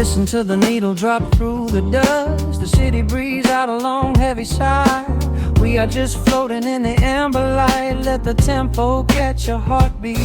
Listen to the needle drop through the dust. The city breeze out a long heavy sigh. We are just floating in the amber light. Let the tempo catch your heartbeat.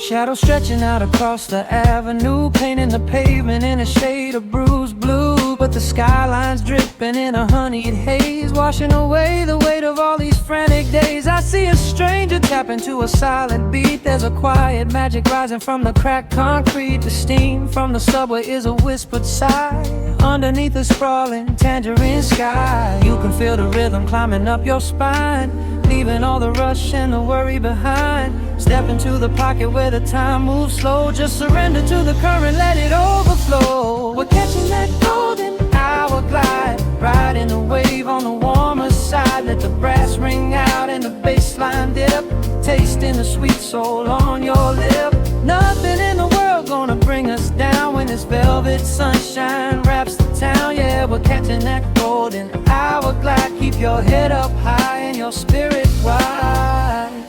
Shadows stretching out across the avenue, painting the pavement in a shade of bruised blue. But the skyline's dripping in a honeyed haze, washing away the weight of all these frantic days. I see a stranger tap into a silent beat. There's a quiet magic rising from the cracked concrete. The steam from the subway is a whispered sigh underneath the sprawling tangerine sky. You can feel the rhythm climbing up your spine, leaving all the rush and the worry behind. Step into the pocket where the time moves slow. Just surrender to the current, let it overflow. We're catching that golden hour glide, riding the wave on the warmer side. Let the brass ring out and the bass line dip, tasting the sweet soul on your lip. Nothing in the world gonna bring us down when this velvet sunshine wraps the town. Yeah, we're catching that golden hour glide. Keep your head up high and your spirit wide.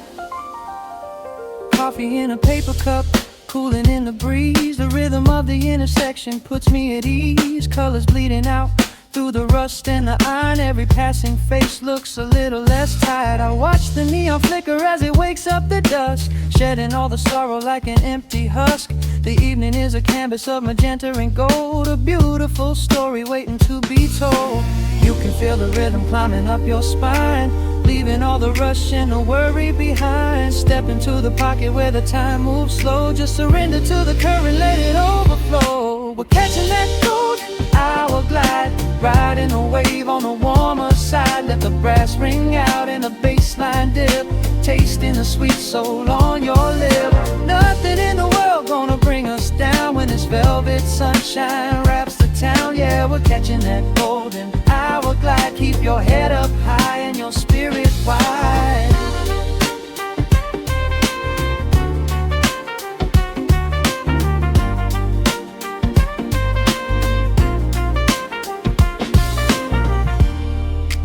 Coffee in a paper cup, cooling in the breeze. The rhythm of the intersection puts me at ease. Colors bleeding out through the rust and the iron. Every passing face looks a little less tired. I watch the neon flicker as it wakes up the dusk, shedding all the sorrow like an empty husk. The evening is a canvas of magenta and gold, a beautiful story waiting to be told. You can feel the rhythm climbing up your spine, leaving all the rush and the worry behind. Step into the pocket where the time moves slow. Just surrender to the current, let it overflow. We're catching that golden hour glide, riding a wave on the warmer side. Let the brass ring out and the bass line dip, tasting the sweet soul on your lip. Nothing in the world gonna bring us down when this velvet sunshine wraps the town. Yeah, we're catching that golden hour glide. Keep your head up high and your spirit wide.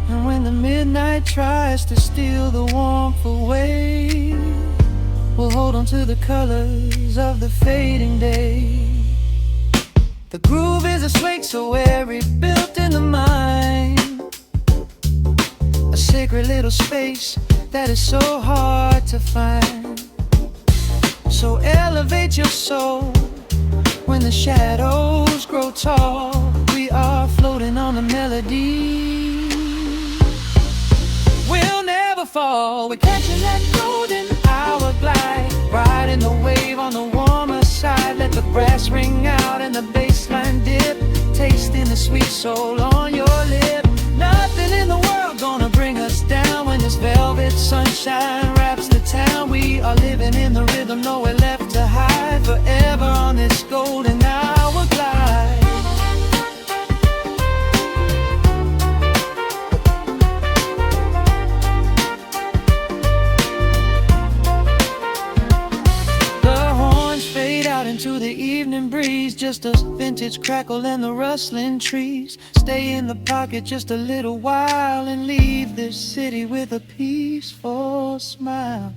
And when the midnight tries to steal the warmth away, we'll hold on to the colors of the fading day. The groove is a swing so airy, built in the mind, a sacred little space that is so hard to find. So elevate your soul when the shadows grow tall. We are floating on the melody, we'll never fall. We're catching that golden hour glide, riding the wave on the warmer side. Let the brass ring out and the bass line dip, tasting the sweet soul on your lip. Nothing in the world gonna bring us down when this velvet sunshine wraps the town. We are living in the rhythm, nowhere left to hide, forever on this golden hour glide. Into the evening breeze, just a vintage crackle and the rustling trees. Stay in the pocket just a little while and leave this city with a peaceful smile.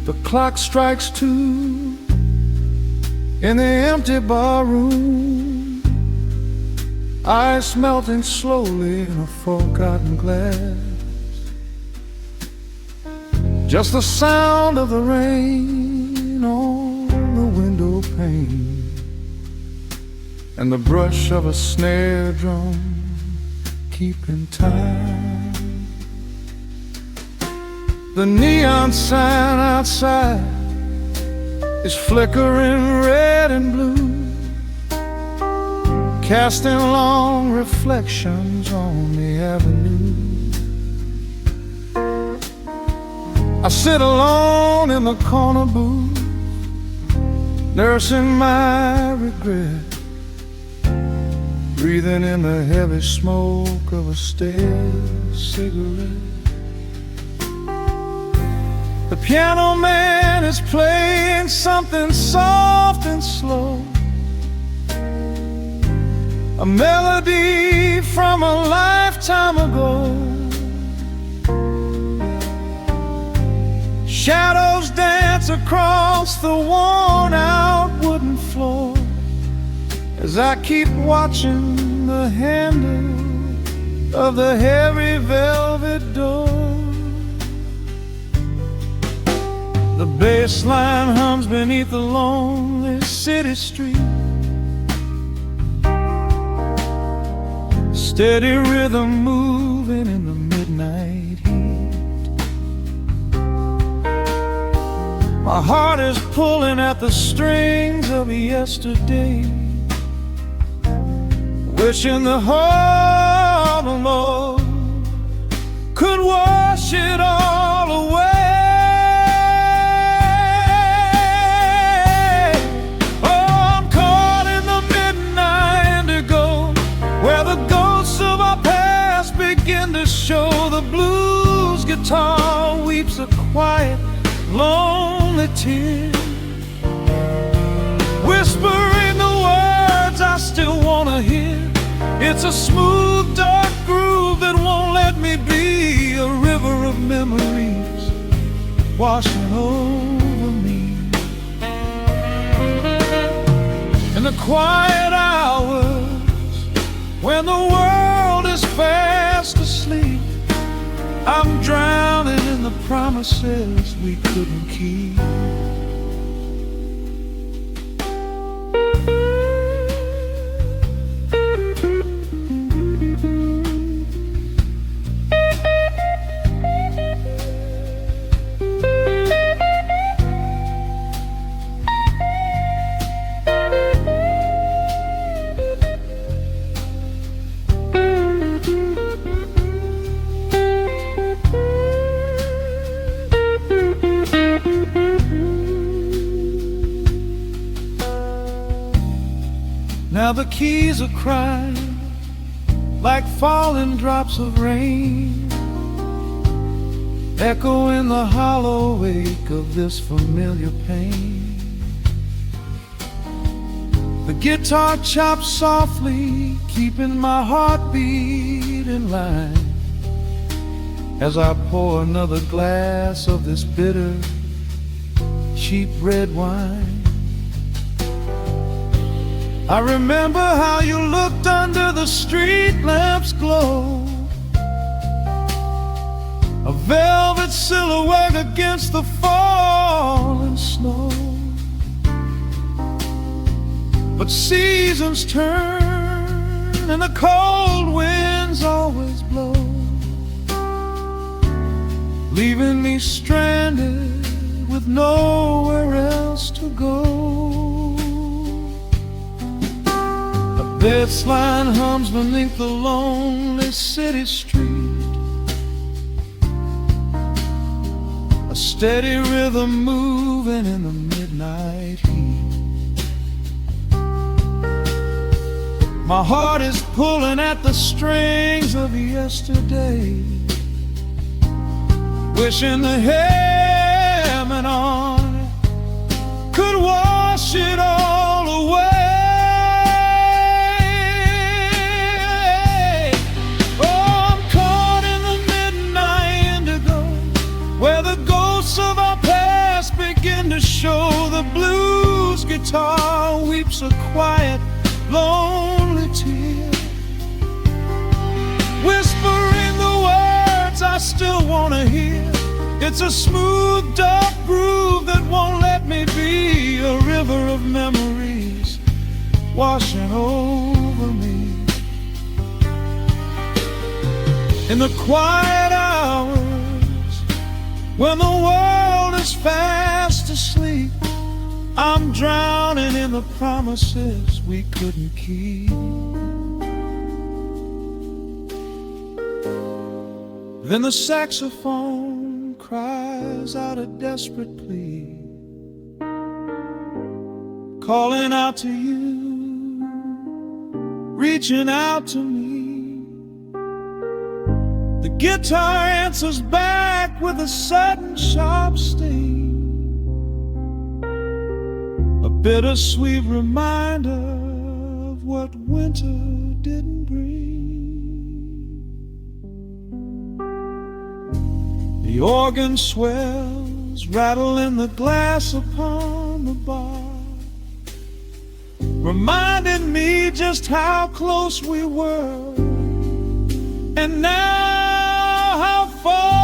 The clock strikes 2 in the empty bar room, ice melting slowly in a forgotten glass. Just the sound of the rain on the window pane and the brush of a snare drum keeping time. The neon sign outside is flickering red and blue, casting long reflections on the avenue. I sit alone in the corner booth, nursing my regret, breathing in the heavy smoke of a stale cigarette. The piano man is playing something soft and slow, a melody from a lifetime ago. Shadows dance across the worn-out wooden floor as I keep watching the handle of the heavy velvet door. The bass line hums beneath the lonely city street, steady rhythm moving in the midnight heat. My heart is pulling at the strings of yesterday, wishing the heart alone could wash it all away. Show the blues guitar weeps a quiet, lonely tear, whispering the words I still wanna hear. It's a smooth, dark groove that won't let me be, a river of memories washing over me. In the quiet hours when the world is fast asleep, I'm drowning in the promises we couldn't keep. Now the keys are crying like falling drops of rain, echo in the hollow wake of this familiar pain. The guitar chops softly, keeping my heartbeat in line, as I pour another glass of this bitter, cheap red wine. I remember how you looked under the street lamp's glow, a velvet silhouette against the falling snow. But seasons turn and the cold winds always blow, leaving me stranded with nowhere else to go. Bass line hums beneath the lonely city street, a steady rhythm moving in the midnight heat. My heart is pulling at the strings of yesterday, wishing the hammer on it could wash it all away. To show the blues guitar weeps a quiet, lonely tear, whispering the words I still wanna hear. It's a smooth, dark groove that won't let me be, a river of memories washing over me. In the quiet hours when the world is fast asleep, I'm drowning in the promises we couldn't keep. Then the saxophone cries out a desperate plea, calling out to you, reaching out to me. The guitar answers back with a sudden sharp sting, a bittersweet reminder of what winter didn't bring. The organ swells, rattling the glass upon the bar, reminding me just how close we were, and now how far.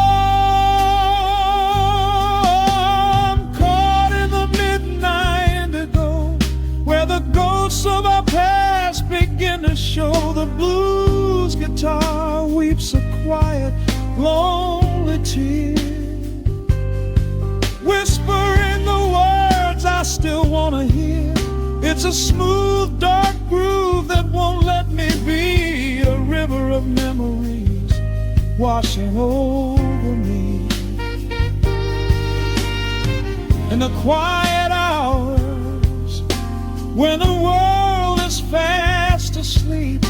I'm caught in the midnight indigo, where the ghosts of our past begin to show. The blues guitar weeps a quiet, lonely tear, whispering the words I still want to hear. It's a smooth, dark groove that won't let me be, a river of memories washing over me. In the quiet hours, when the world is fast asleep,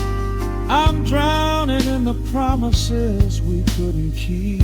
I'm drowning in the promises we couldn't keep.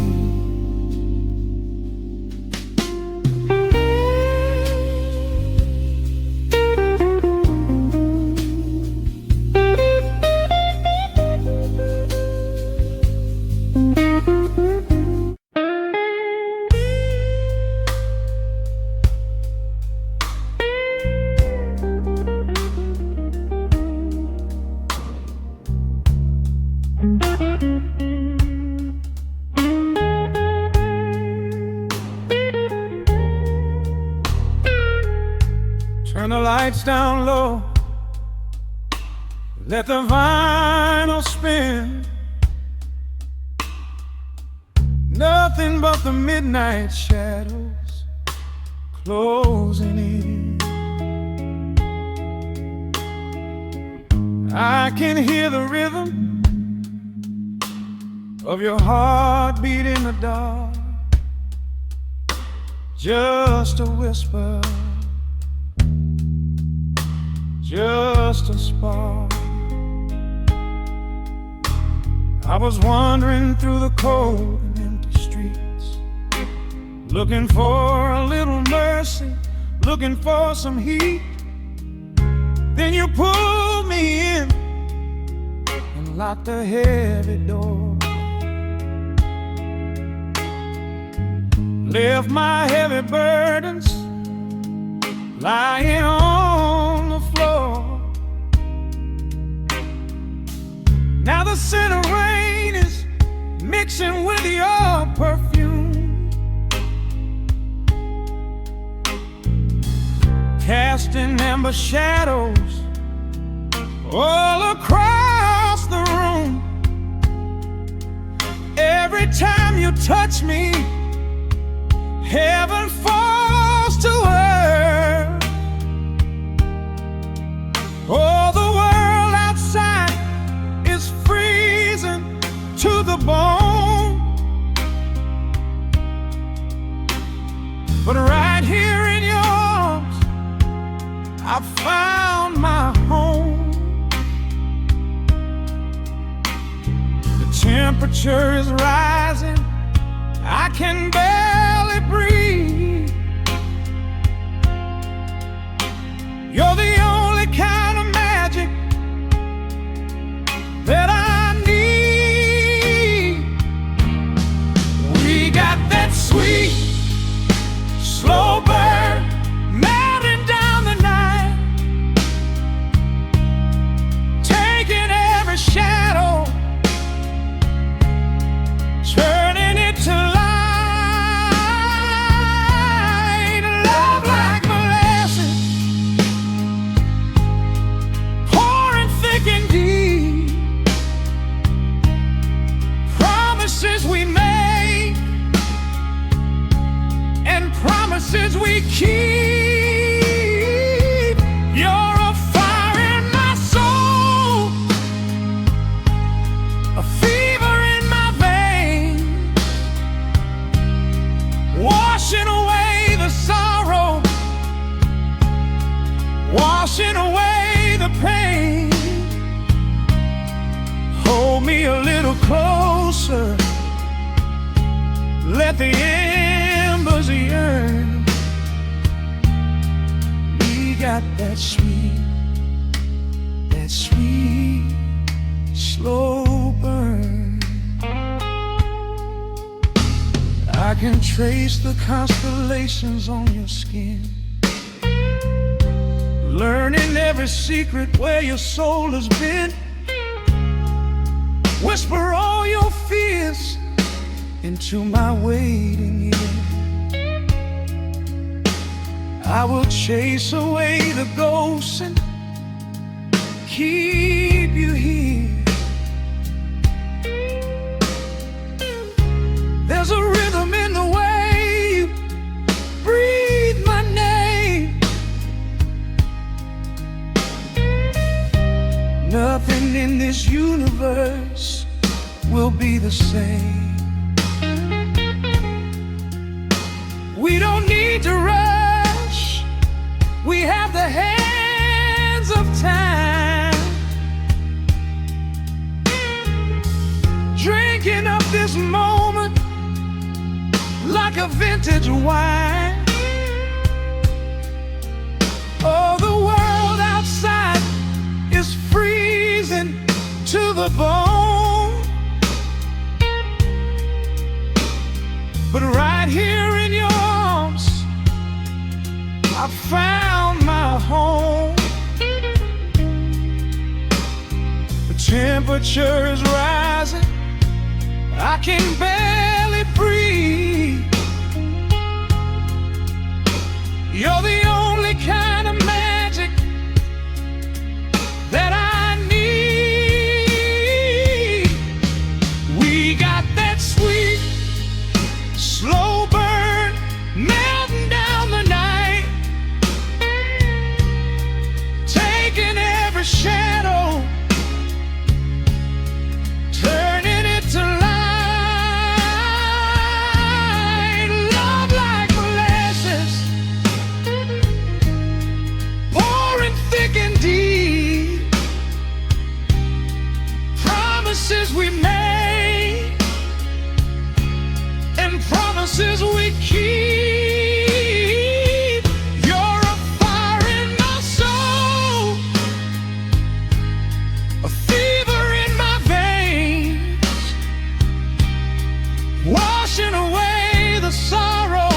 Turn the lights down low, let the vinyl spin. Nothing but the midnight shadows closing in. I can hear the rhythm of your heartbeat in the dark, just a whisper, just a spark. I was wandering through the cold and empty streets, looking for a little mercy, looking for some heat. Then you pulled me in and locked the heavy door, left my heavy burdens lying on the floor. Now the scent of rain is mixing with your perfume, casting amber shadows all across the room. Every time you touch me, heaven falls to earth. Oh, the world outside is freezing to the bone, but right here in your arms I found my home. The temperature is rising, I can barely breathe. You're the only kind of magic that I need. We got that sweet, slow burn melting down the night, taking every shadow, turning it to light. Love like molasses, pouring thick and deep. Promises we make and promises we keep. You're a fire in my soul, a fever in my veins, closer. Let the embers yearn. We got that sweet, slow burn. I can trace the constellations on your skin, learning every secret where your soul has been. Whisper all your fears into my waiting ear. I will chase away the ghosts and keep you here. There's a rhythm in the way you breathe my name. Nothing in this universe will be the same. We don't need to rush. We have the hands of time, drinking up this moment like a vintage wine. Oh, the world outside is freezing to the bone, but right here in your arms I found my home. The temperature is rising, I can barely breathe. You're the only kind of magic that I need. We got that sweet, slow burn melting down the night, taking every shadow, turning it to light. Love like molasses, pouring thick and deep. Promises we made and promises we keep. You're a fire in my soul, a fever in my veins, washing away the sorrow,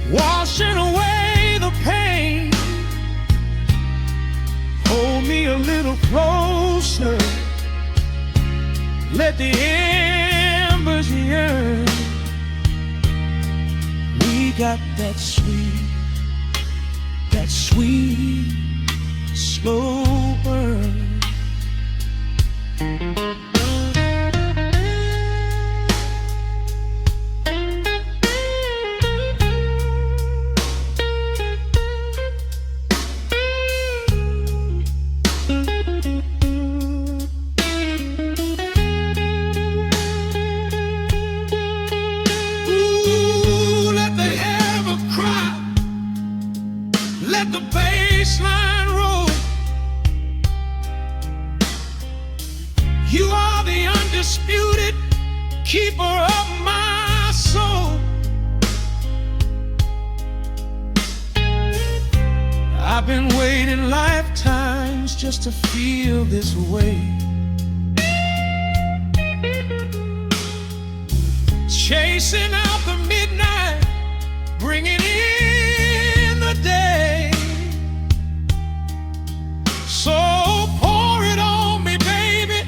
washing away the pain. Hold me a little closer, let the embers yearn. We got that sweet, slow burn. Let the bass line roll. You are the undisputed keeper of my soul. I've been waiting lifetimes just to feel this way. Chasing out the midnight, bringing in the day. So pour it on me, baby,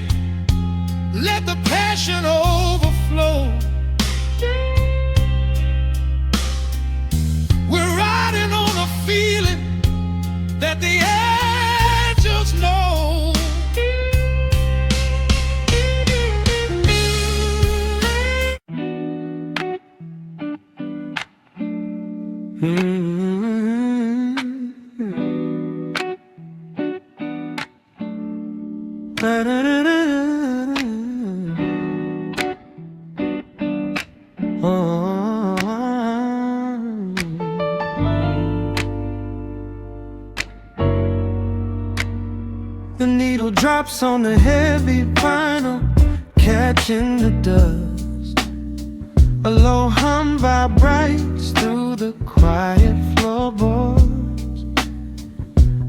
let the passion overflow. We're riding on a feeling that the angels know. The needle drops on the heavy vinyl, catching the dust. A low hum vibrates through the quiet floorboards,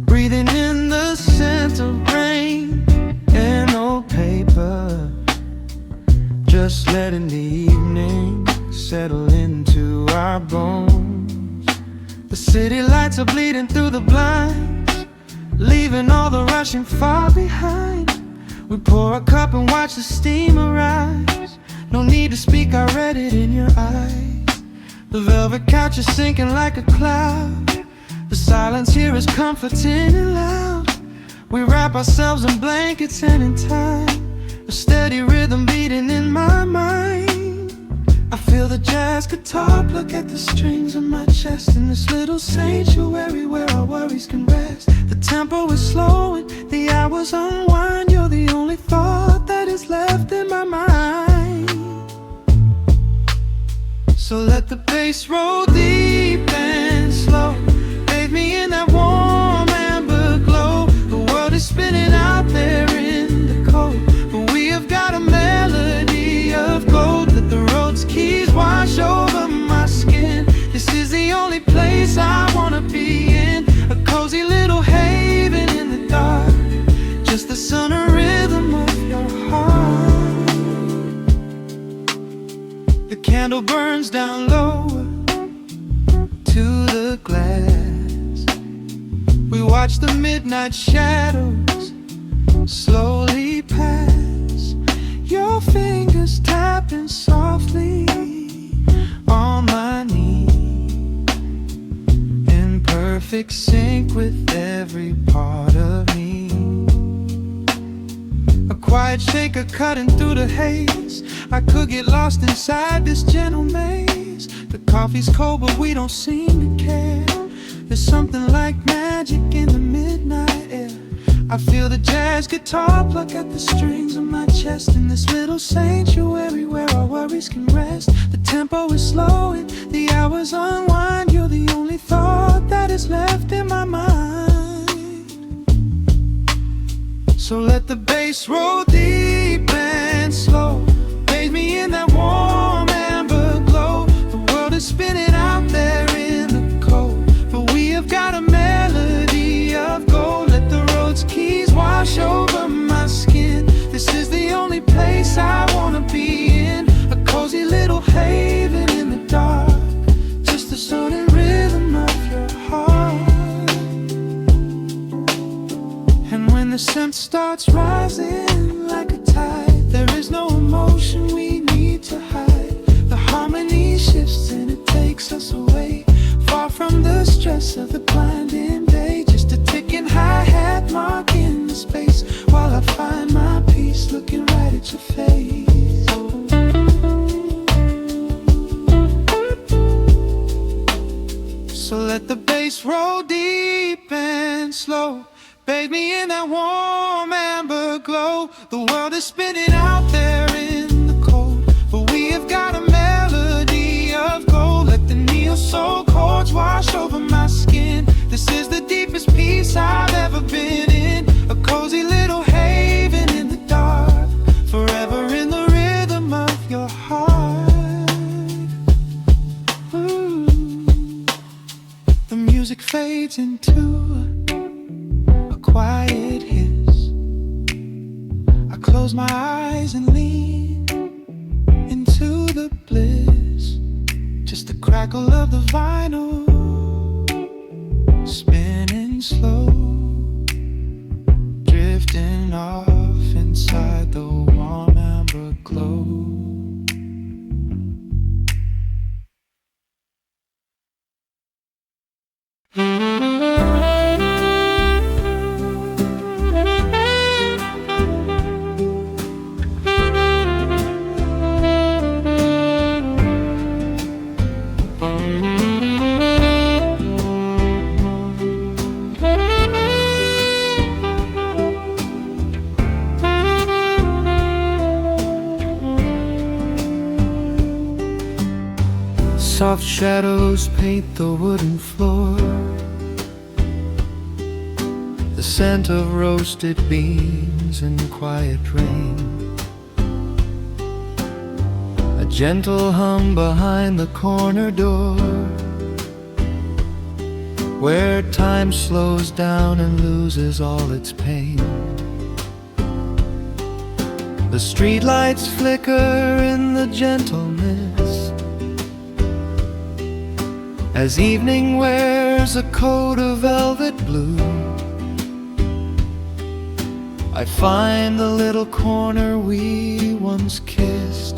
breathing in the scent of rain and old paper, just letting the evening settle into our bones. The city lights are bleeding through the blinds, leaving all the rushing far behind. We pour a cup and watch the steam arise. No need to speak, I read it in your eyes. The velvet couch is sinking like a cloud. The silence here is comforting and loud. We wrap ourselves in blankets and in time, a steady rhythm beating in my mind. I feel the jazz guitar pluck at the strings of my chest, in this little sanctuary where our worries can rest. The tempo is slowing, the hours unwind. You're the only thought that is left in my mind. So let the bass roll deep and slow, bathe me in that warm amber glow. The world is spinning out there in the cold, but we have got a melody of gold. Let the road's keys wash over my skin. This is the only place I wanna be in, a cozy little haven in the dark, just the sound and rhythm of your heart. The candle burns down low to the glass. We watch the midnight shadows slowly pass. Your fingers tapping softly on my knee, in perfect sync with every part of me. A quiet shaker cutting through the haze. I could get lost inside this gentle maze. The coffee's cold but we don't seem to care. There's something like magic in the midnight air. I feel the jazz guitar pluck at the strings of my chest, in this little sanctuary where our worries can rest. The tempo is slowing, the hours unwind. You're the only thought that is left in my mind. So let the bass roll deep and slow, bathe me in that warm amber glow. The world is spinning out there in the cold, but we have got a melody of gold. Let the road's keys wash over my skin. This is the only place I wanna be in, a cozy little haven in the dark, just the sound and rhythm of your heart. And when the scent starts rising like a tide, there is no emotion we need to hide. The harmony shifts and it takes us away, far from the stress of the blinding day. Just a ticking hi-hat marking the space, while I find my peace looking right at your face. So let the bass roll deep and slow, bathe me in that warm amber glow. The world is spinning out there in the cold, but we have got a melody of gold. Let the neo-soul chords wash over my skin. This is the deepest peace I've ever been in, a cozy little haven in the dark, forever in the rhythm of your heart. Ooh. The music fades into a quiet hiss. I close my eyes and lean into the bliss, just the crackle of the vinyl spinning slow, drifting off inside the warm amber glow. Soft shadows paint the wooden floor, the scent of roasted beans and quiet rain. gentle hum behind the corner door, where time slows down and loses all its pain. The streetlights flicker in the gentle mist, as evening wears a coat of velvet blue. I find the little corner we once kissed,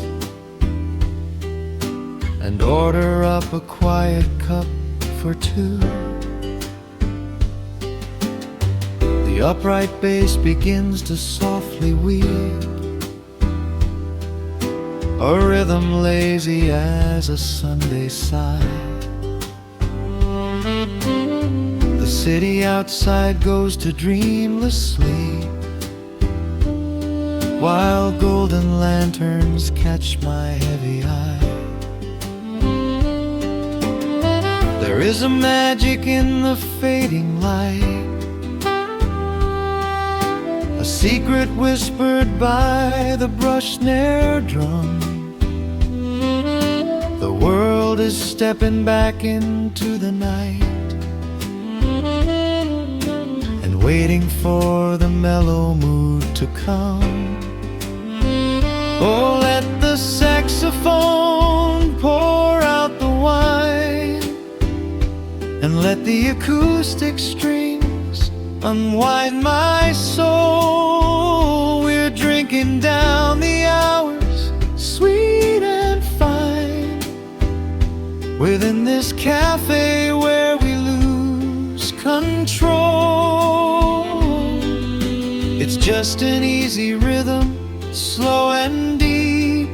and order up a quiet cup for two. The upright bass begins to softly weep, a rhythm lazy as a Sunday sigh. The city outside goes to dreamless sleep, while golden lanterns catch my heavy eye. There is a magic in the fading light, a secret whispered by the brush snare drum. The world is stepping back into the night, and waiting for the mellow mood to come. Oh, let the saxophone pour out the wine, and let the acoustic strings unwind my soul. We're drinking down the hours, sweet and fine, within this cafe where we lose control. It's just an easy rhythm, slow and deep,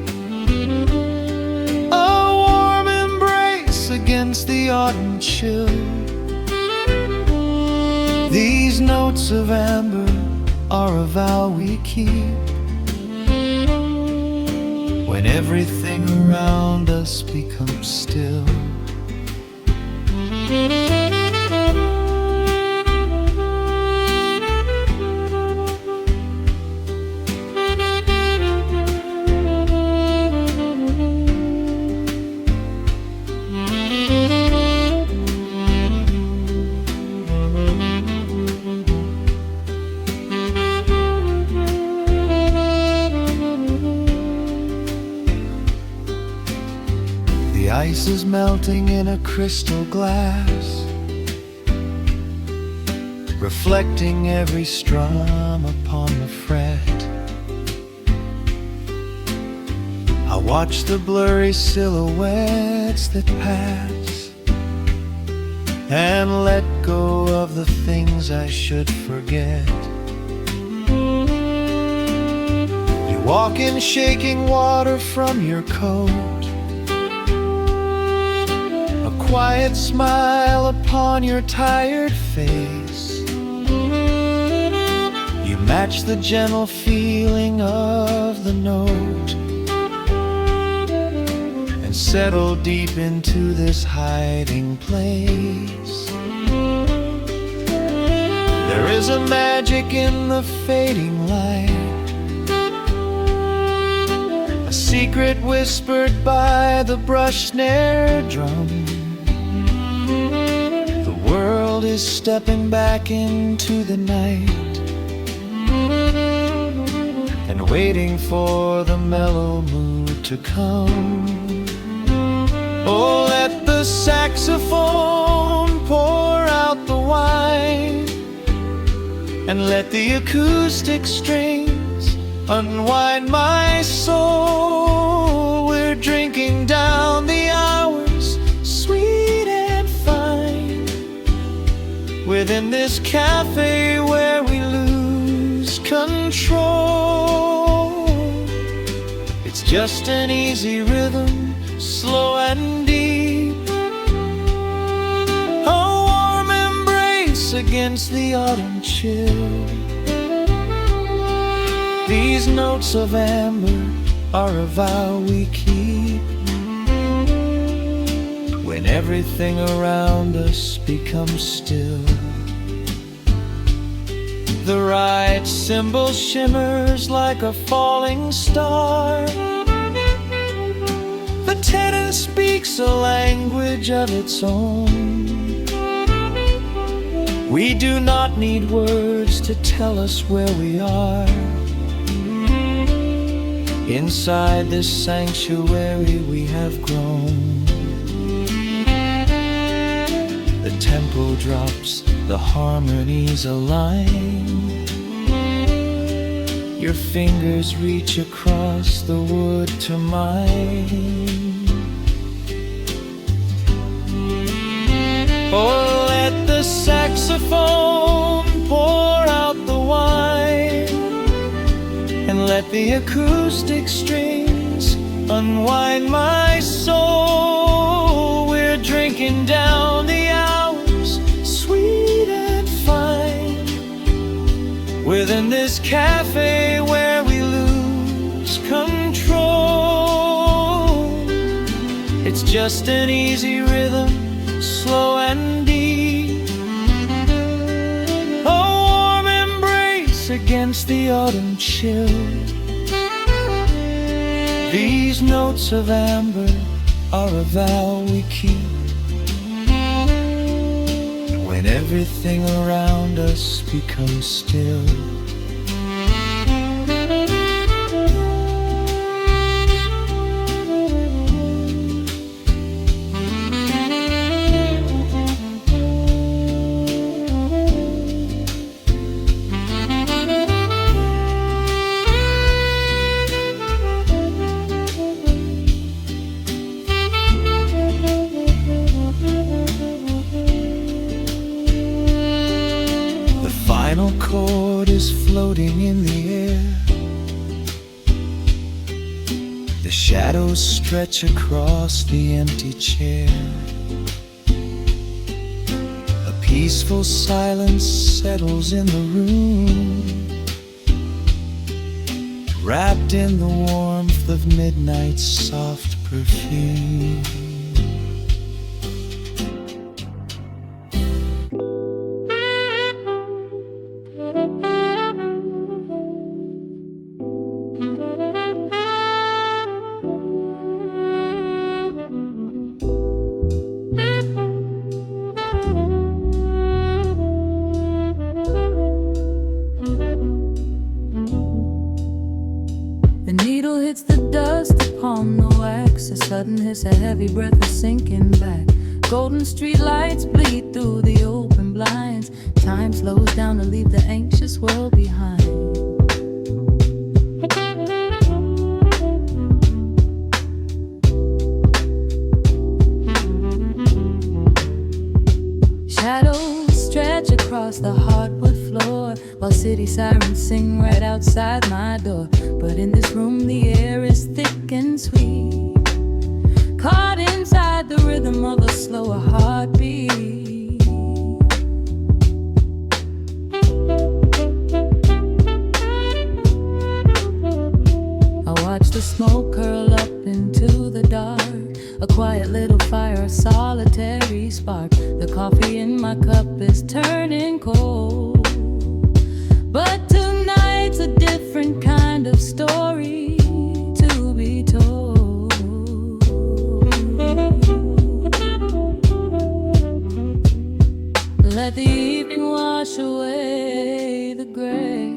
a warm embrace against the autumn chill. These notes of amber are a vow we keep, when everything around us becomes still. The ice is melting in a crystal glass, reflecting every strum upon the fret. I watch the blurry silhouettes that pass, and let go of the things I should forget. You walk in shaking water from your coat, quiet smile upon your tired face. You match the gentle feeling of the note, and settle deep into this hiding place. There is a magic in the fading light, a secret whispered by the brush snare drum. The world is stepping back into the night, and waiting for the mellow mood to come. Oh, let the saxophone pour out the wine, and let the acoustic strings unwind my soul. We're drinking down the hours, sweet and fine, within this cafe where we lose control. It's just an easy rhythm, slow and deep, a warm embrace against the autumn chill. These notes of amber are a vow we keep, when everything around us becomes still. The right cymbal shimmers like a falling star, tenor speaks a language of its own. We do not need words to tell us where we are. Inside this sanctuary we have grown. The tempo drops, the harmonies align. Your fingers reach across the wood to mine. Oh, let the saxophone pour out the wine, and let the acoustic strings unwind my soul. We're drinking down the hours, sweet and fine, within this cafe where we lose control. It's just an easy rhythm, slow and deep, a warm embrace against the autumn chill. These notes of amber are a vow we keep when everything around us becomes still. The final chord is floating in the air. The shadows stretch across the empty chair. A peaceful silence settles in the room, wrapped in the warmth of midnight's soft perfume. The needle hits the dust upon the wax. A sudden hiss, a heavy breath is sinking back. Golden street lights bleed through the open blinds. Time slows down to leave the anxious world behind. Shadows stretch across the hardwood floor, while city sirens sing right outside my door. But in this room the air is thick and sweet, caught inside the rhythm of a slower heartbeat. I watch the smoke curl up into the dark, a quiet little fire, a solitary spark. The coffee in my cup is turning cold, but tonight's a different kind of story to be told. Let the evening wash away the gray.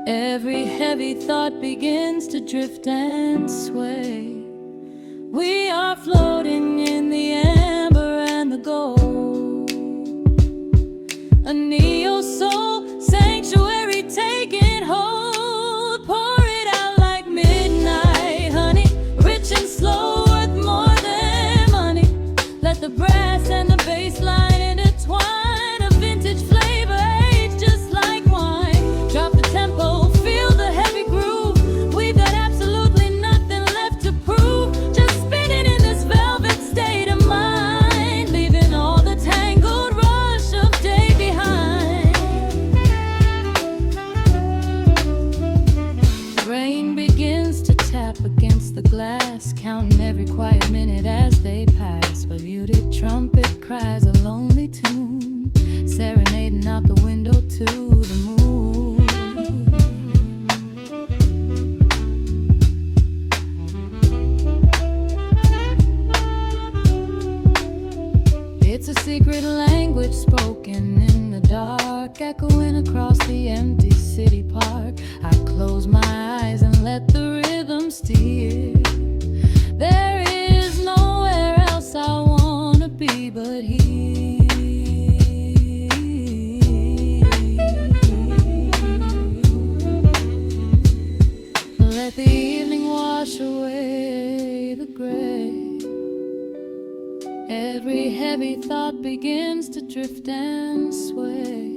Every heavy thought begins to drift and sway. We are floating in the amber and the gold, a neo-soul sanctuary taking hold. Pour it out like midnight honey, rich and slow, worth more than money. Let the brass and the bass line intertwine, a vintage flavor aged just like wine. Drop the tempo, feel the heavy groove. We've got absolutely nothing left to prove, just spinning in this velvet state of mind, leaving all the tangled rush of day behind. thought begins to drift and sway.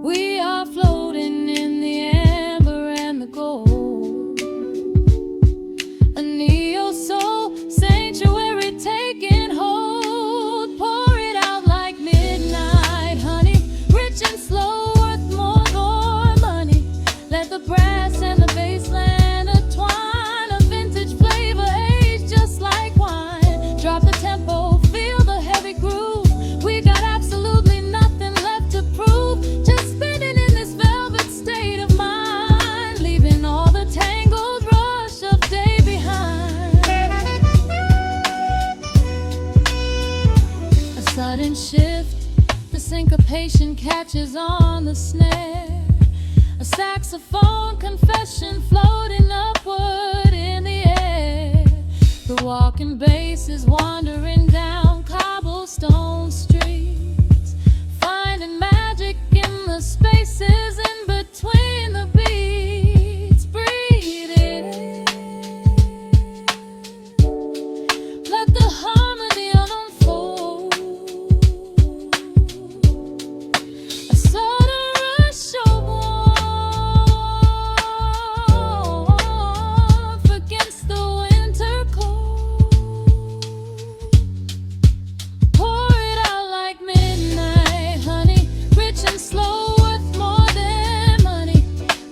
We are floating in the amber and the gold, a neo-soul sanctuary taking hold. Pour it out like midnight honey, rich and slow, worth more than money. Let the brass and the bass land entwine, a vintage flavor aged just like wine. Drop the tempo, feel the heavy groove. We got absolutely nothing left to prove, just spinning in this velvet state of mind, leaving all the tangled rush of day behind. A sudden shift, the syncopation catches on the snare, a saxophone confession floating upward in the air. The walking bass is wandering down cobblestone streets, finding magic in the spaces in between the beats. Breathe it in, let the harmony unfold. A sudden rush of warmth against the winter cold. Pour it out like midnight honey, rich and slow, worth more than money.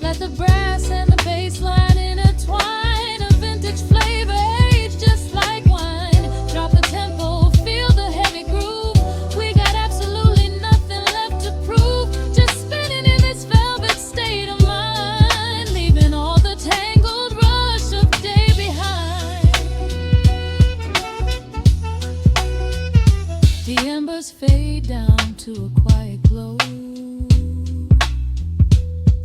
Let the brass and the bass line intertwine, a vintage flavor aged just like wine. Drop the tempo, feel the heavy groove. We got absolutely nothing left to prove, just spinning in this velvet state of mind, leaving all the tangled rush of day behind. The embers fade down to a quiet glow.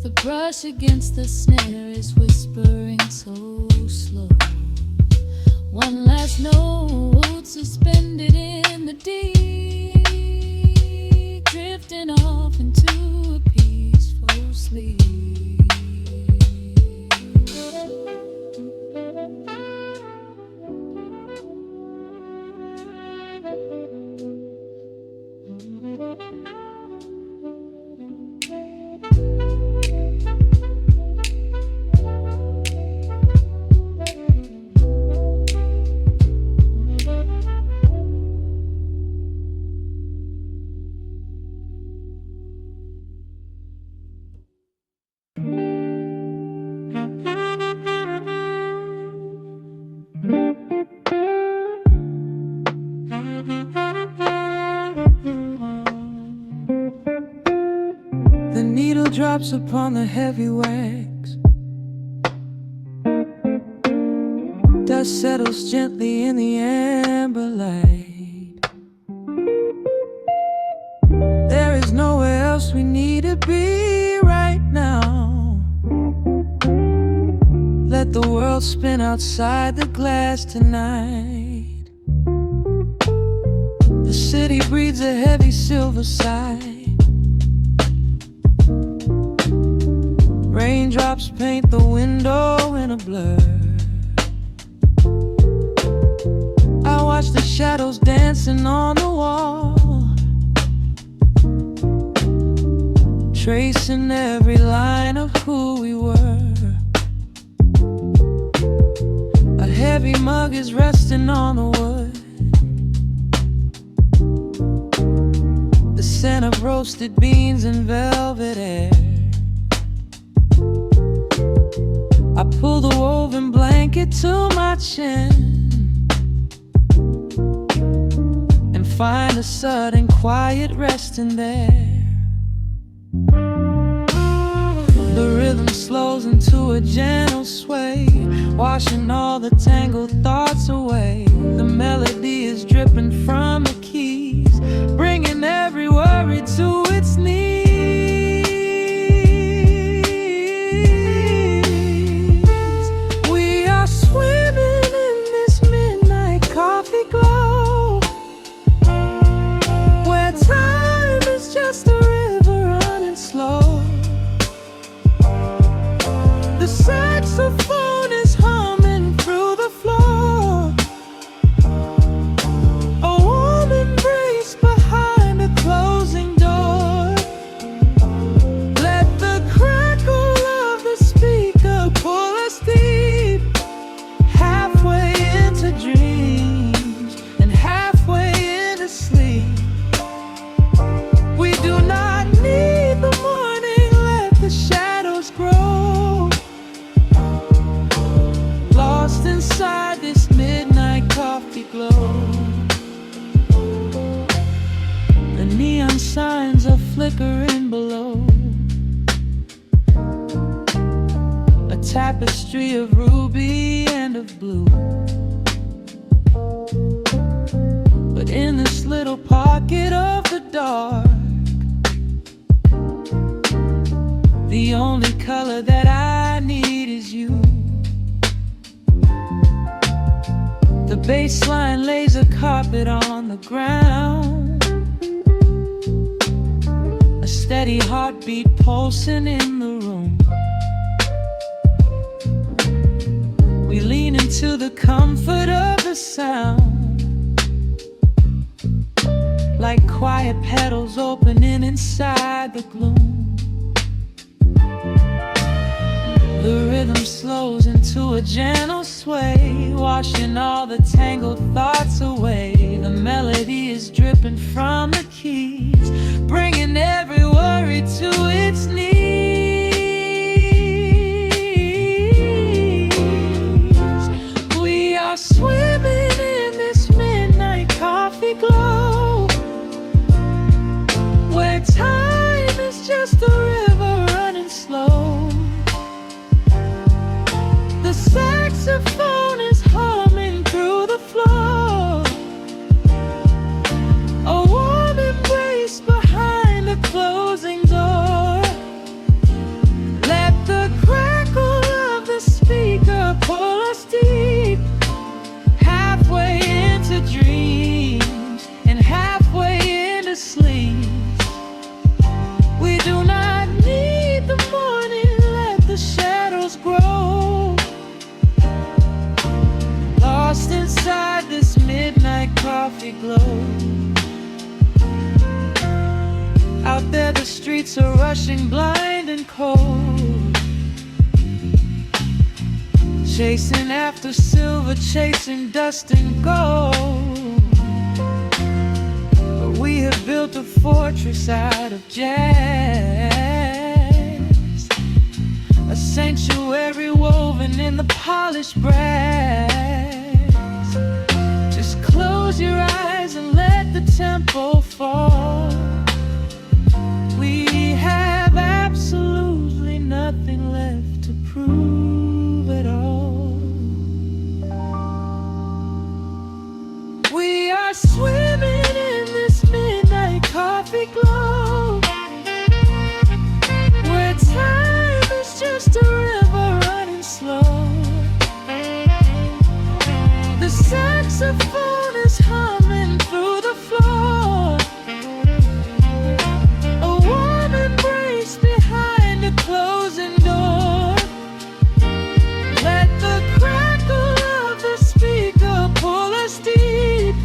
The brush against the snare is whispering so slow. One last note suspended in the deep, drifting off into a peaceful sleep. The needle drops upon the heavy wax. Dust settles gently in the amber light. There is nowhere else we need to be right now. Let the world spin outside the glass tonight. The city breathes a heavy silver sigh. Raindrops paint the window in a blur. I watch the shadows dancing on the wall, tracing every line of who we were. A heavy mug is resting on the wood, the scent of roasted beans and velvet air. I pull the woven blanket to my chin and find a sudden quiet resting there. The rhythm slows into a gentle sway, washing all the tangled thoughts away. The melody is dripping from the keys, bringing every worry to its knees. We are swimming in this midnight coffee glow, where time is just a river running slow. The saxophone is humming through the floor, a warm embrace tapestry of ruby and of blue. But in this little pocket of the dark, the only color that I need is you. The baseline lays a carpet on the ground, a steady heartbeat pulsing in the room. We lean into the comfort of the sound, like quiet petals opening inside the gloom. The rhythm slows into a gentle sway, washing all the tangled thoughts away. The melody is dripping from the keys, bringing every worry to its knees. We are swimming in this midnight coffee glow, where time is just a river running slow. The saxophone is humming through the floor, a warm embrace behind a closing door. Let the crackle of the speaker pull us deep, halfway into dreams and halfway into sleep. We do not need the morning, let the shadows grow. Lost inside this midnight coffee glow. Out there the streets are rushing blind and cold, chasing after silver, chasing dust and gold. But we have built a fortress out of jazz, a sanctuary woven in the polished brass. Just close your eyes and let the tempo fall. We have absolutely nothing left to prove at all. We are swimming in this midnight coffee glow, where time is just a river running slow. The saxophone is humming through the floor, a warm embrace behind a closing door. Let the crackle of the speaker pull us deep,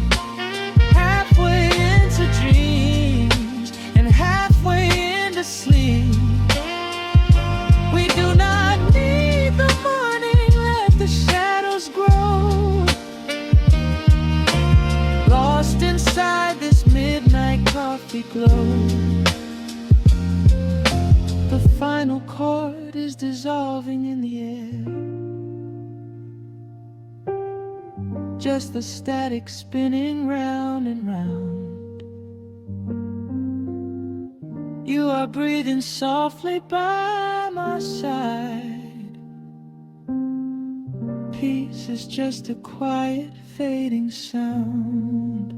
halfway into dreams and halfway into sleep. We do not need the morning, let the shadows grow. Lost inside this midnight coffee glow. The final chord is dissolving in the air, just the static spinning round and round. You are breathing softly by my side. Peace is just a quiet fading sound.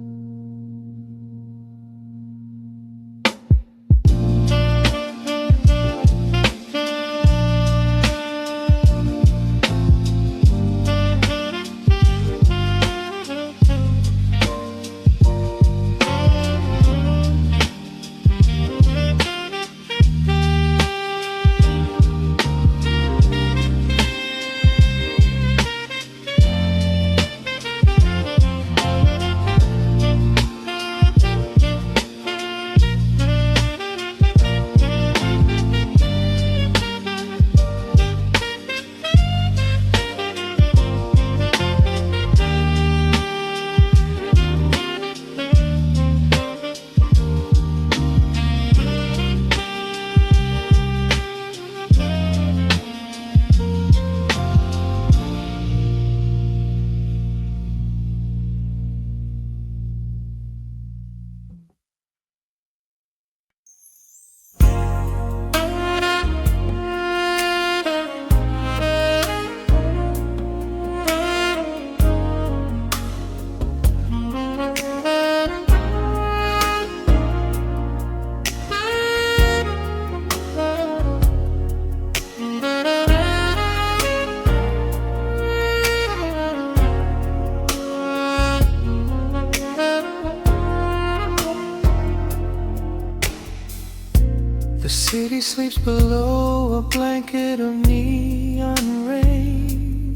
sleeps below a blanket of neon rain.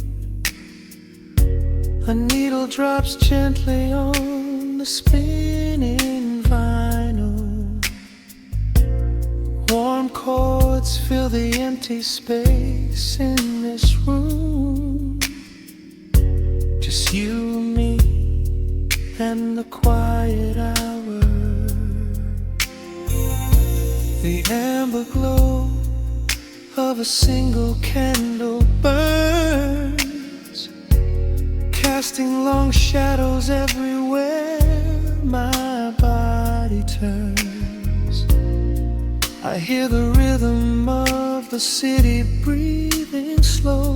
A needle drops gently on the spinning vinyl. Warm chords fill the empty space in this room. Just you, me, and the quiet hour. The amber glow of a single candle burns, casting long shadows everywhere my body turns. I hear the rhythm of the city breathing slow,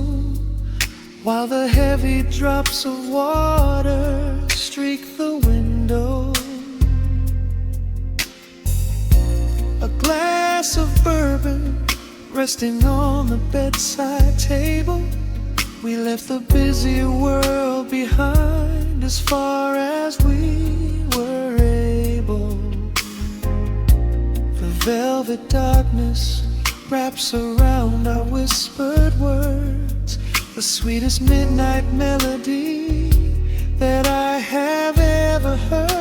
while the heavy drops of water streak the window. A glass of bourbon resting on the bedside table. We left the busy world behind as far as we were able. The velvet darkness wraps around our whispered words, the sweetest midnight melody that I have ever heard.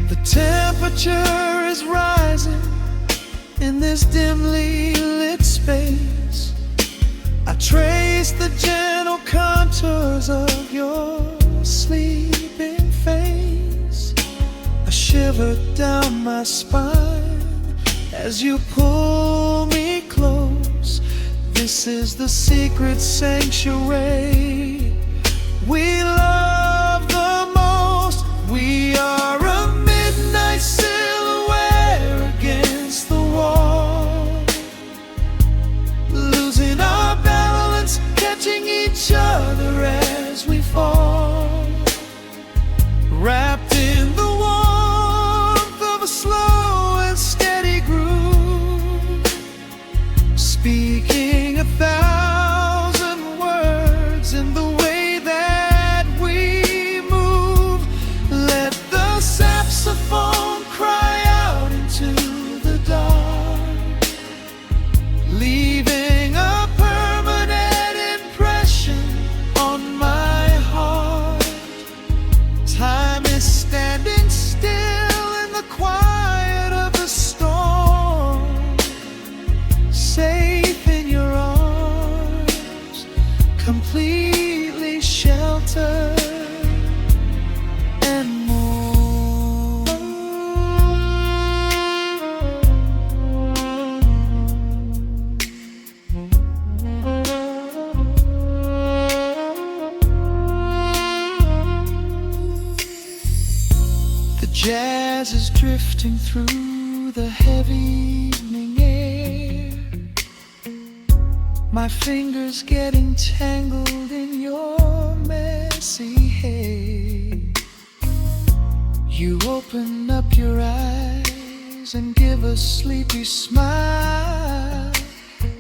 The temperature is rising in this dimly lit space. I trace the gentle contours of your sleeping face. A shiver down my spine as you pull me close. This is the secret sanctuary we love the most. We are a midnight silhouette against the wall, losing our balance, catching each other as we fall, wrapped in the warmth of a slow and steady groove, speaking 1,000 words in the way that we move. Let the saxophone cry out into the dark, leaving a permanent impression on my heart. Time is standing still in the quiet of the storm, safe in your arms, completely sheltered and more. The jazz is drifting through the heavy evening air, my fingers getting tangled in your messy hair. You open up your eyes and give a sleepy smile,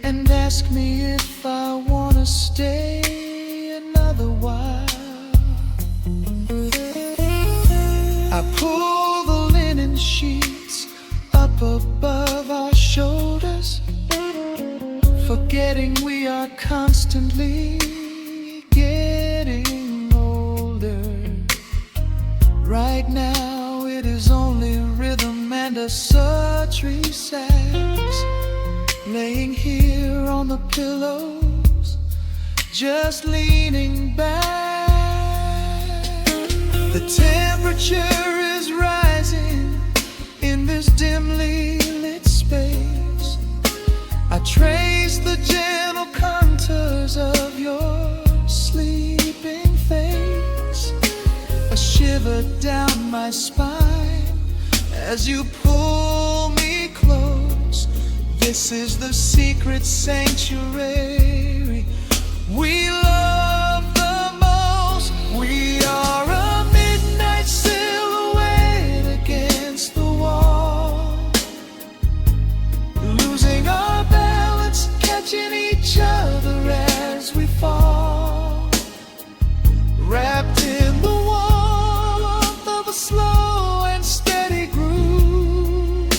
and ask me if I wanna stay another while. I pull the linen sheets up above our shoulders, forgetting we are constantly getting older. Right now it is only rhythm and a sultry sax, laying here on the pillows, just leaning back. The temperature is rising in this dimly lit space. I trace the gentle contours of your sleeping face. A shiver down my spine as you pull me close. This is the secret sanctuary we love the most. We are a midnight silhouette against the wall, losing our balance, catching each other as we fall, wrapped in the warmth of a slow and steady groove,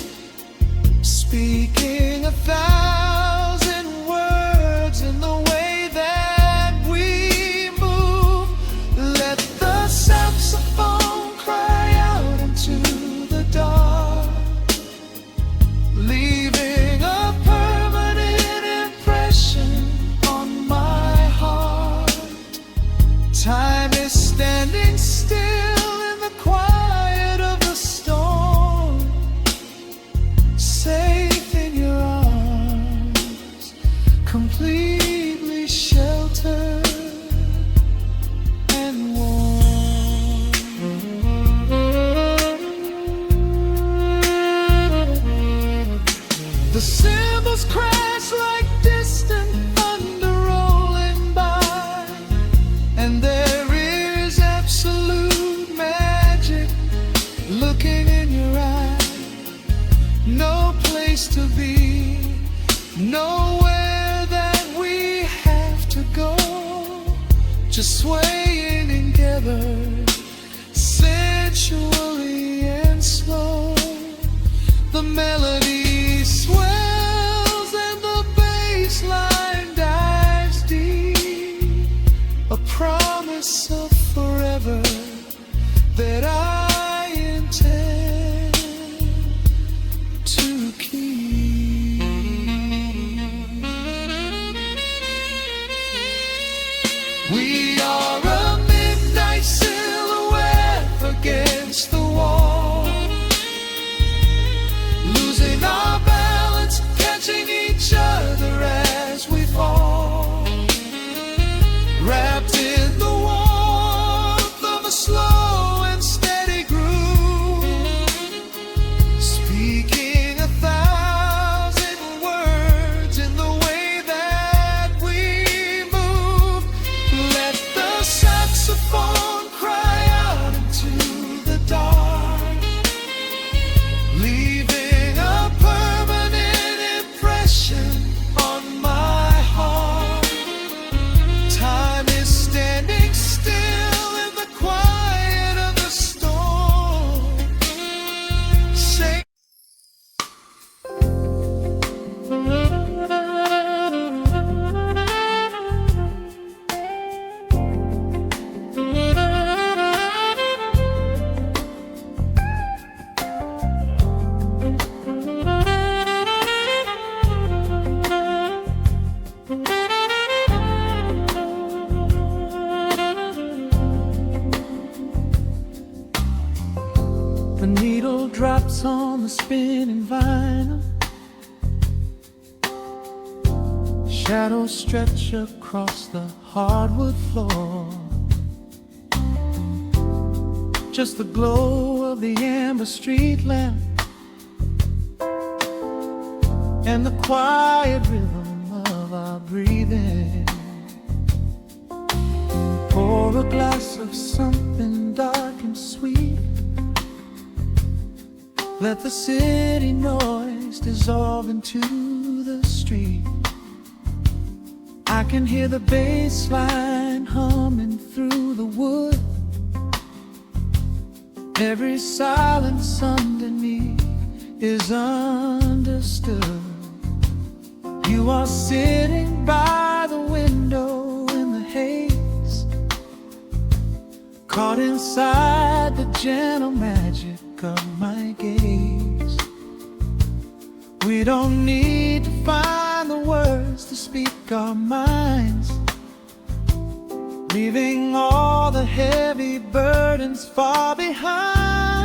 speaking 1,000 words in the way that we move. Let the saxophone cry out into the dark, leaving a permanent impression on my heart. Time is standing still in the quiet of the storm, safe in your arms, completely sheltered and warm. The cymbals crash like distant thunder rolling by, and there is absolute magic looking in your eyes. No place to be, nowhere that we have to go, just swaying together, sensually and slow. The melody swells and the bass line dives deep, a promise of forever that I intend to keep. We are a midnight silhouette against the wall, losing our balance, catching each other as we fall, wrapped in the warmth of a slow and steady groove, speaking 1,000 words in the way that we move. Let the saxophone cry out into the dark, leaving a permanent impression on my heart. Time is standing still in the quiet of the storm. Say the needle drops on the spinning vinyl, shadows stretch across the hardwood floor. Just the glow of the amber street lamp and the quiet rhythm of our breathing. Pour a glass of something dark and sweet, let the city noise dissolve into the street. I can hear the bass line humming through the wood, every silence underneath is understood. You are sitting by the window in the haze, caught inside the gentle magic of my gaze. We don't need to find the words to speak our minds, leaving all the heavy burdens far behind.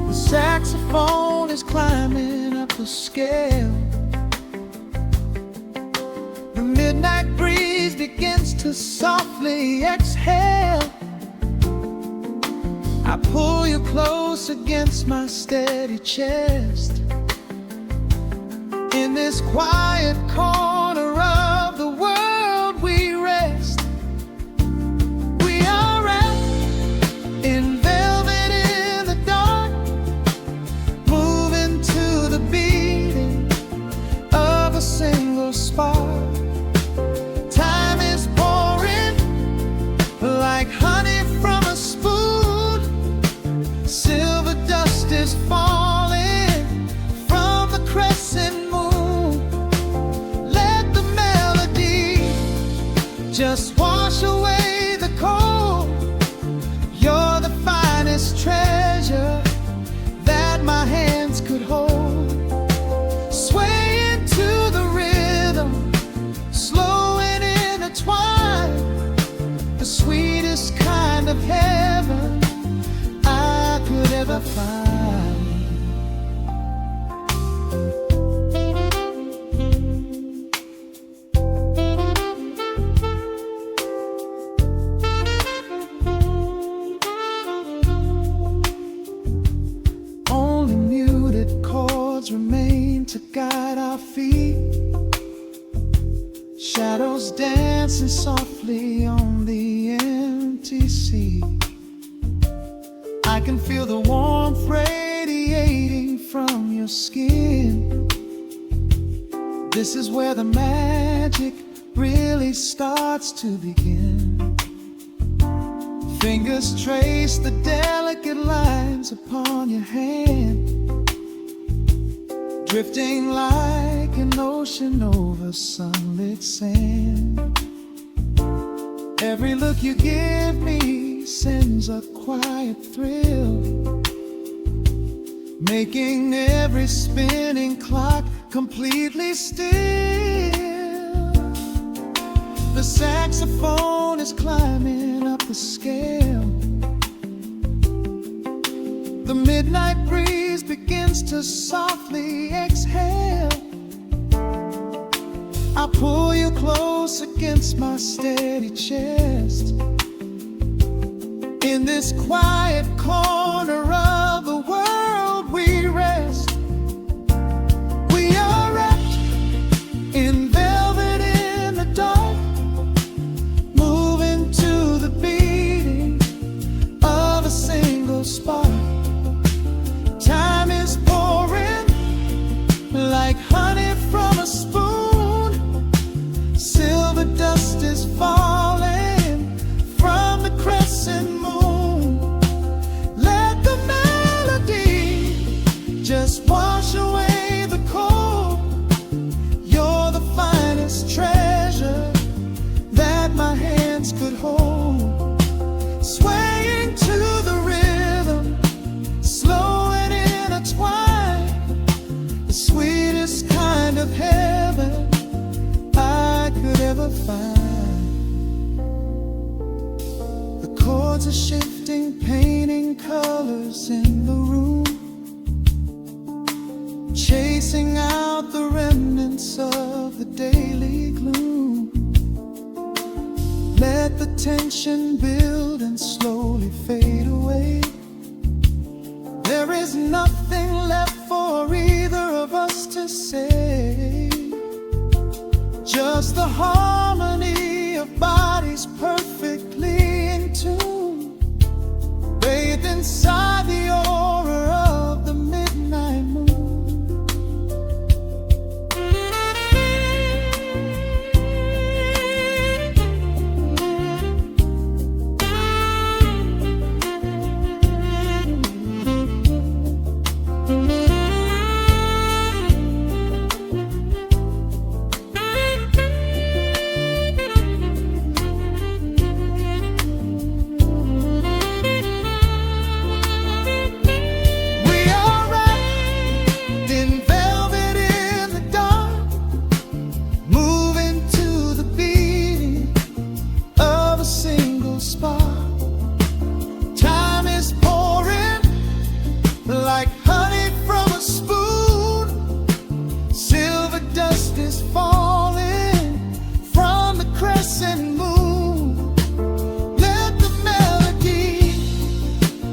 The saxophone is climbing up the scale, the midnight breeze begins to softly exhale. I pull you close against my steady chest, in this quiet corner of the world we rest. We are wrapped in velvet in the dark, moving to the beating of a single spark. Time is pouring like honey from a spoon, silver dust is falling Just wash away the cold. You're the finest treasure that my hands could hold. Sway into the rhythm, slow and intertwined, the sweetest kind of heaven I could ever find. Remain to guide our feet, shadows dancing softly on the empty sea. I can feel the warmth radiating from your skin. This is where the magic really starts to begin. Fingers trace the delicate lines upon your hand, drifting like an ocean over sunlit sand. Every look you give me sends a quiet thrill, making every spinning clock completely still. The saxophone is climbing up the scale. The midnight breeze begins to softly exhale. I pull you close against my steady chest. In this quiet corner of the world we rest. We are wrapped in velvet in the dark, moving to the beating of a single spark. Time is pouring like honey from a spoon. Silver dust is falling from the crescent moon. Let the melody just wash away the cold. You're the finest treasure that my hands could hold. Swaying to the rhythm, slow and intertwined, the sweetest kind of heaven I could ever find. The chords are shifting, painting colors in the room, chasing out the remnants of the daily gloom. Let the tension build and slowly fade away. There is nothing left for either of us to say. Just the harmony of bodies perfectly in tune, bathed inside the aura of the midnight moon.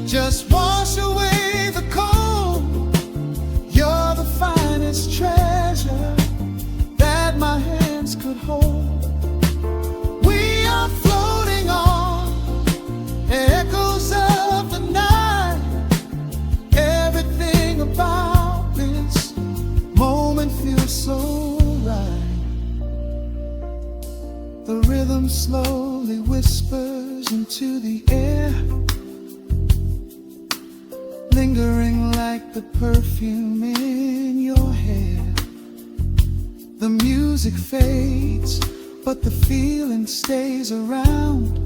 Just wash away the cold. You're the finest treasure that my hands could hold. We are floating on echoes of the night. Everything about this moment feels so right. The rhythm slowly whispers into the air, lingering like the perfume in your hair. The music fades but the feeling stays around.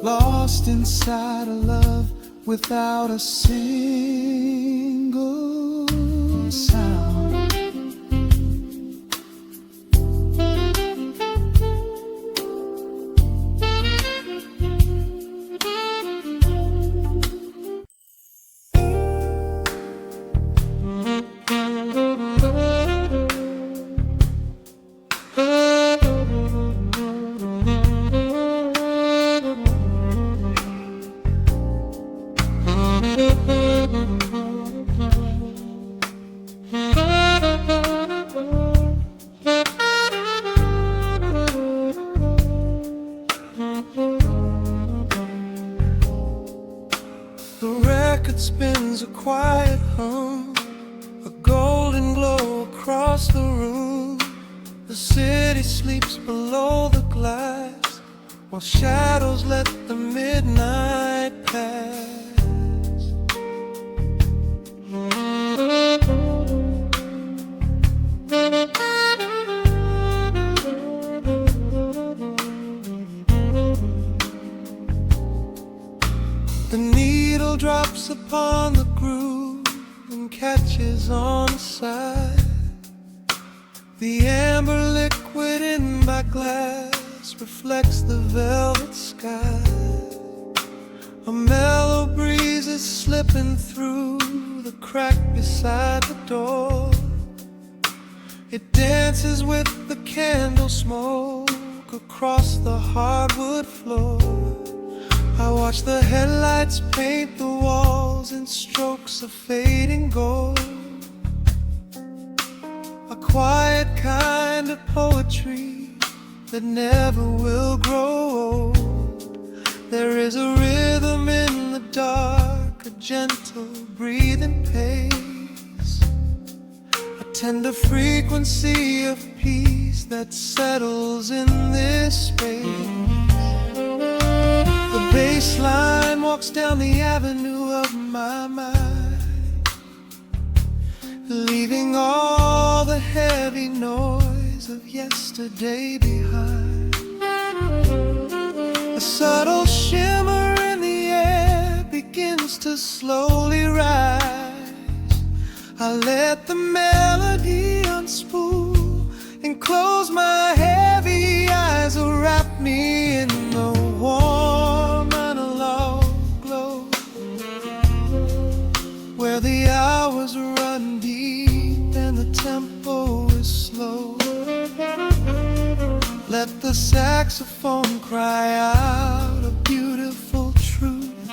Lost inside a love without a single sound. The record spins a quiet hum, a golden glow across the room. The city sleeps below the glass, while shadows let the midnight pass. The needle drops upon the groove and catches on the side. The amber liquid in my glass reflects the velvet sky. A mellow breeze is slipping through the crack beside the door. It dances with the candle smoke across the hardwood floor. I watch the headlights paint the walls in strokes of fading gold. A quiet kind of poetry that never will grow old. There is a rhythm in the dark, a gentle breathing pace, a tender frequency of peace that settles in this space. The bass line walks down the avenue of my mind, leaving all the heavy noise of yesterday behind. A subtle shimmer in the air begins to slowly rise. I let the melody unspool and close my heavy eyes, wrap me in the warm where the hours run deep and the tempo is slow. Let the saxophone cry out a beautiful truth.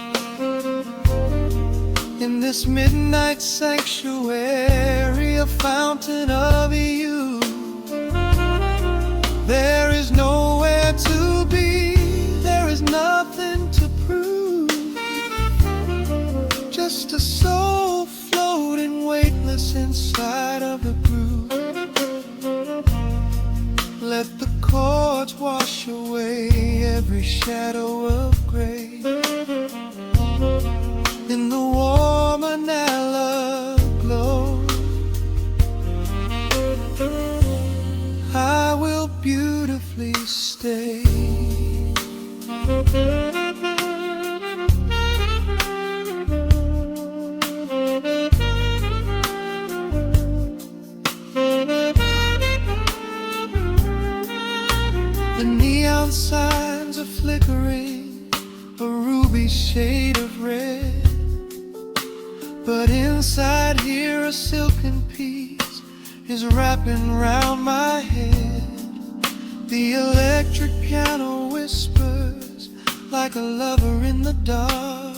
In this midnight sanctuary, a fountain of youth. There is nowhere to be, there is nothing to prove. Just a soul floating weightless inside of the groove. Let the chords wash away every shadow of gray. In the warm vanilla glow, I will beautifully stay. The neon signs are flickering, a ruby shade of red. But inside here a silken peace is wrapping round my head. The electric piano whispers like a lover in the dark,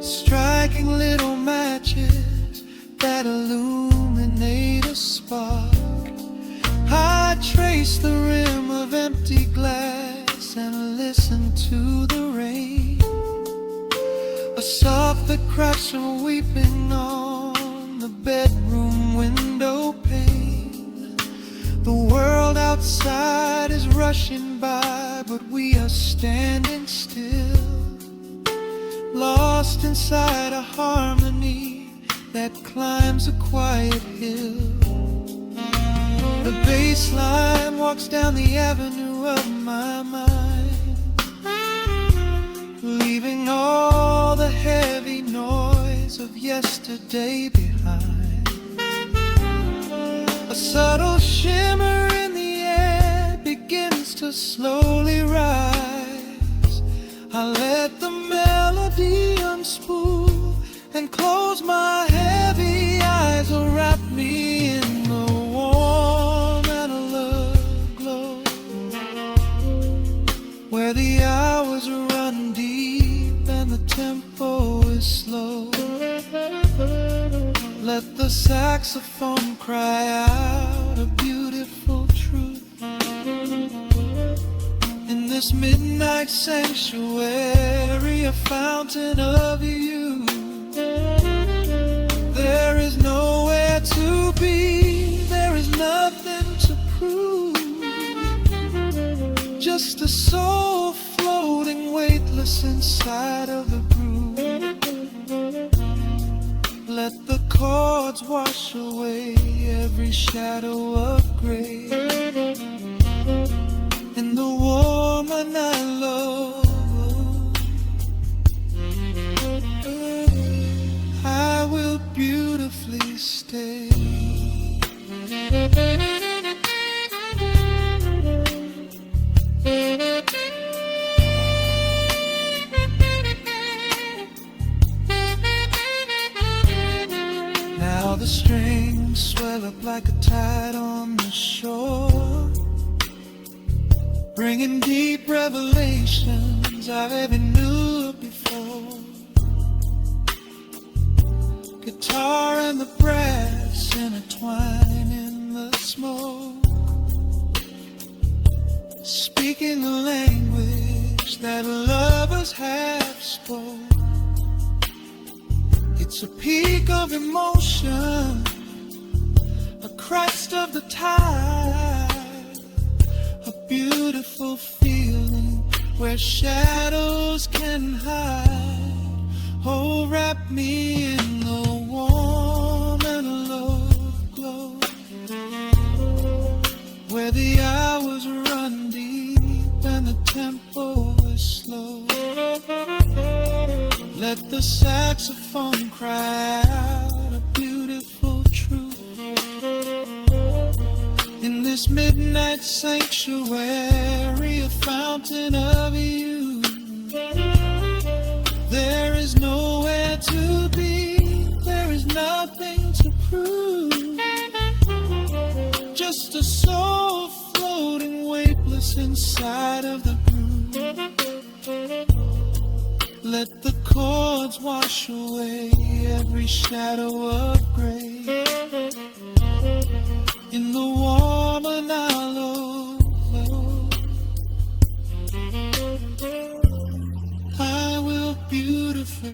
striking little matches that illuminate a spark. I trace the rim of empty glass and listen to the rain, a soft that cracks from weeping on the bedroom window pane. The world outside is rushing by, but we are standing still, lost inside a harmony that climbs a quiet hill. The bass line walks down the avenue of my mind, leaving all the heavy noise of yesterday behind. A subtle shimmer in the air begins to slowly rise. I let the melody unspool and close my heavy eyes, or wrap me in the warm and alert glow, where the hours run deep and the tempo is slow. Let the saxophone cry out a beautiful truth in this midnight sanctuary, a fountain of youth. There is nowhere to be, there is nothing to prove, just a soul floating weightless inside of the groove. Let the chords wash away every shadow of gray. In the woman I love, I will beautifully stay. Now the strings swell up like a tide on the shore, bringing deep revelations I've ever knew before. Guitar and the brass intertwine in the smoke, speaking a language that lovers have spoke. It's a peak of emotion, a crest of the tide, a beautiful feeling where shadows can hide. Oh, wrap me in the warm and alert glow, where the hours run deep and the tempo is slow. Let the saxophone cry out a beautiful truth in this midnight sanctuary, a fountain of youth. There is nowhere to be, there is nothing to prove, just a soul floating weightless inside of the groove. Let the chords wash away every shadow of gray. In the